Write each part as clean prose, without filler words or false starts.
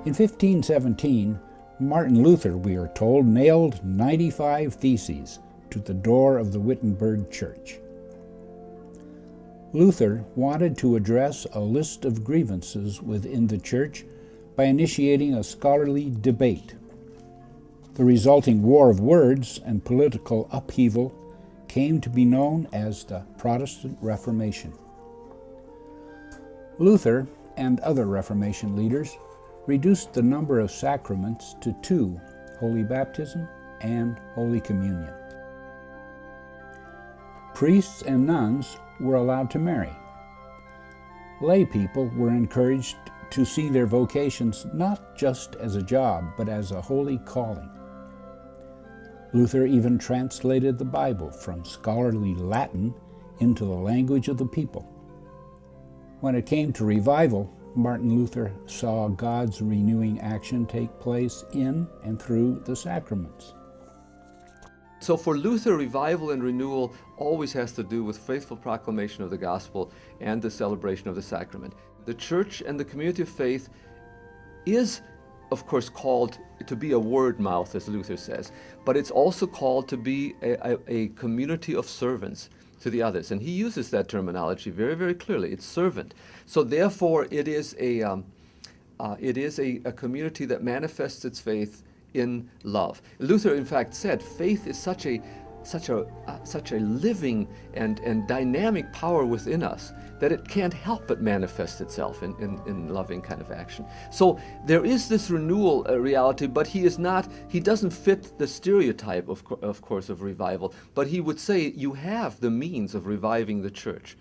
In 1517, Martin Luther, we are told, nailed 95 theses to the door of the Wittenberg church. Luther wanted to address a list of grievances within the church by initiating a scholarly debate. The resulting war of words and political upheaval came to be known as the Protestant Reformation. Luther and other Reformation leaders reduced the number of sacraments to 2, Holy Baptism and Holy Communion. Priests and nuns were allowed to marry. Lay people were encouraged to see their vocations not just as a job, but as a holy calling. Luther even translated the Bible from scholarly Latin into the language of the people. When it came to revival, Martin Luther saw God's renewing action take place in and through the sacraments. So for Luther, revival and renewal always has to do with faithful proclamation of the gospel and the celebration of the sacrament. The church and the community of faith is, of course, called to be a word mouth, as Luther says, but it's also called to be a community of servants to the others. And he uses that terminology very, very clearly. It's servant. So therefore, it is a community that manifests its faith in love. Luther, in fact, said faith is such a living and dynamic power within us that it can't help but manifest itself in loving kind of action. So there is this renewal reality, but he doesn't fit the stereotype, of course, of revival. But he would say you have the means of reviving the church.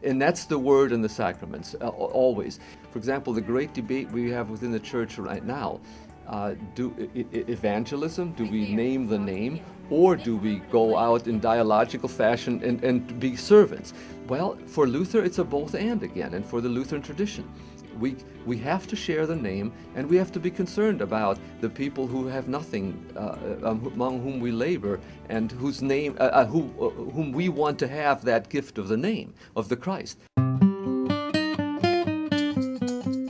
And that's the word and the sacraments, always. For example, the great debate we have within the church right now, evangelism, do we name the name, or do we go out in dialogical fashion and be servants? Well, for Luther, it's a both and again, and for the Lutheran tradition. We have to share the name, and we have to be concerned about the people who have nothing, among whom we labor, and whose name, whom we want to have that gift of the name of the Christ.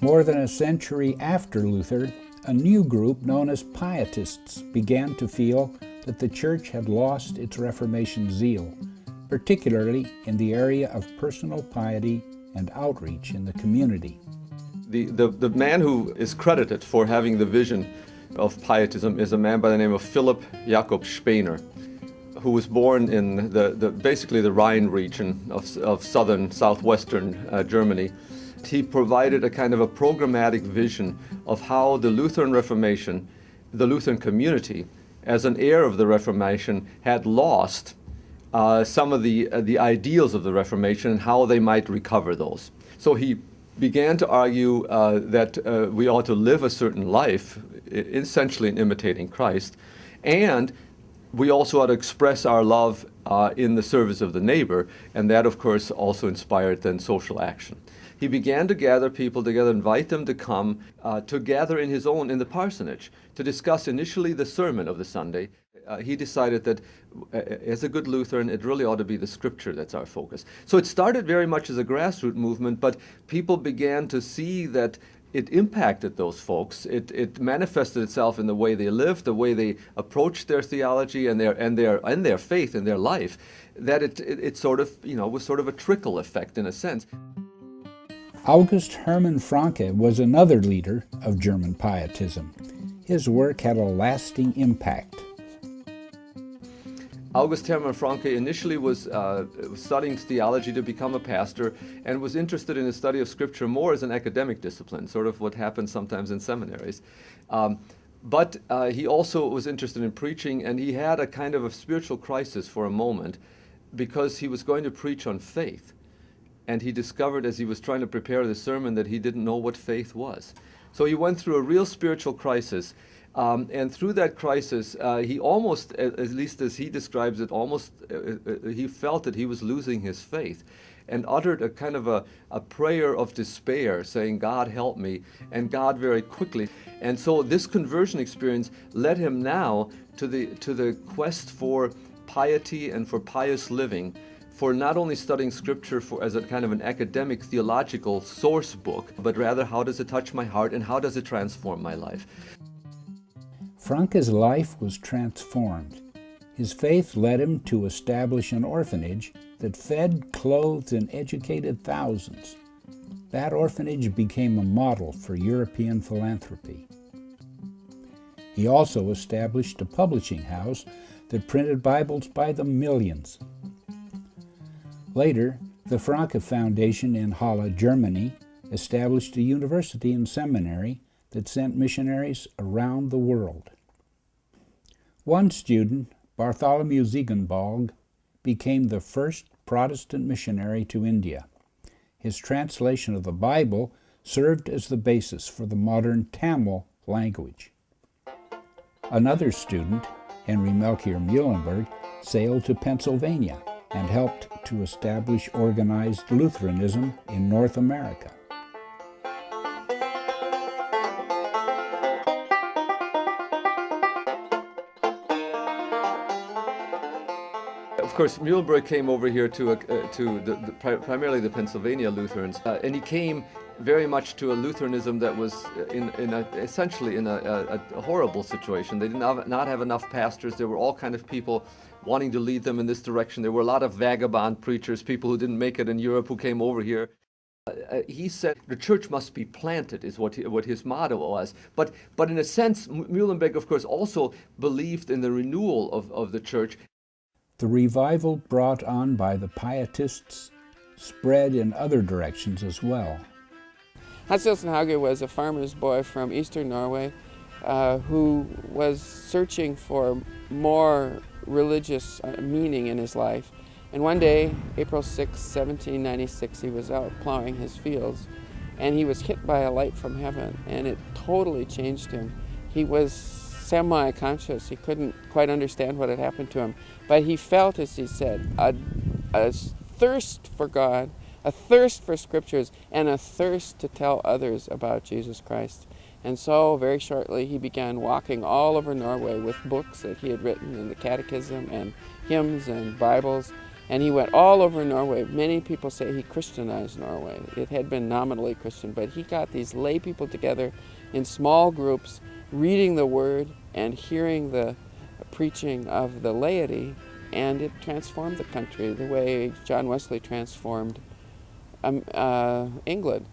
More than a century after Luther, a new group known as Pietists began to feel that the church had lost its Reformation zeal, particularly in the area of personal piety and outreach in the community. The man who is credited for having the vision of pietism is a man by the name of Philip Jakob Spener, who was born in basically the Rhine region of southwestern Germany. He provided a kind of a programmatic vision of how the Lutheran Reformation, the Lutheran community, as an heir of the Reformation, had lost some of the ideals of the Reformation and how they might recover those. So he began to argue that we ought to live a certain life, essentially in imitating Christ, and we also ought to express our love in the service of the neighbor, and that, of course, also inspired then social action. He began to gather people together, invite them to come to gather in the parsonage, to discuss initially the sermon of the Sunday. He decided that as a good Lutheran, it really ought to be the scripture that's our focus. So it started very much as a grassroots movement, but people began to see that it impacted those folks. It manifested itself in the way they lived, the way they approached their theology and their faith in their life, that it sort of, was sort of a trickle effect in a sense. August Hermann Francke was another leader of German Pietism. His work had a lasting impact. August Hermann Francke initially was studying theology to become a pastor and was interested in the study of Scripture more as an academic discipline, sort of what happens sometimes in seminaries. But he also was interested in preaching, and he had a kind of a spiritual crisis for a moment because he was going to preach on faith. And he discovered as he was trying to prepare the sermon that he didn't know what faith was. So he went through a real spiritual crisis. And through that crisis, he almost, at least as he describes it, he felt that he was losing his faith and uttered a kind of a prayer of despair, saying, "God, help me," and God very quickly. And so this conversion experience led him now to the quest for piety and for pious living for not only studying Scripture as a kind of an academic theological source book, but rather how does it touch my heart and how does it transform my life. Franke's life was transformed. His faith led him to establish an orphanage that fed, clothed, and educated thousands. That orphanage became a model for European philanthropy. He also established a publishing house that printed Bibles by the millions. Later, the Franke Foundation in Halle, Germany, established a university and seminary that sent missionaries around the world. One student, Bartholomew Ziegenbalg, became the first Protestant missionary to India. His translation of the Bible served as the basis for the modern Tamil language. Another student, Henry Melchior Muhlenberg, sailed to Pennsylvania and helped to establish organized Lutheranism in North America. Of course, Muhlenberg came over here to primarily the Pennsylvania Lutherans, and he came very much to a Lutheranism that was essentially in a horrible situation. They did not have enough pastors. There were all kinds of people wanting to lead them in this direction. There were a lot of vagabond preachers, people who didn't make it in Europe who came over here. He said the church must be planted is what his motto was. But in a sense, Muhlenberg, of course, also believed in the renewal of the church. The revival brought on by the Pietists spread in other directions as well. Hans Nielsen Hauge was a farmer's boy from eastern Norway who was searching for more religious meaning in his life. And one day, April 6, 1796, he was out plowing his fields and he was hit by a light from heaven, and it totally changed him. He was semi-conscious. He couldn't quite understand what had happened to him, but he felt, as he said, a thirst for God, a thirst for Scriptures, and a thirst to tell others about Jesus Christ. And so, very shortly, he began walking all over Norway with books that he had written in the Catechism and hymns and Bibles. And he went all over Norway. Many people say he Christianized Norway. It had been nominally Christian, but he got these lay people together in small groups, reading the Word and hearing the preaching of the laity, and it transformed the country the way John Wesley transformed England.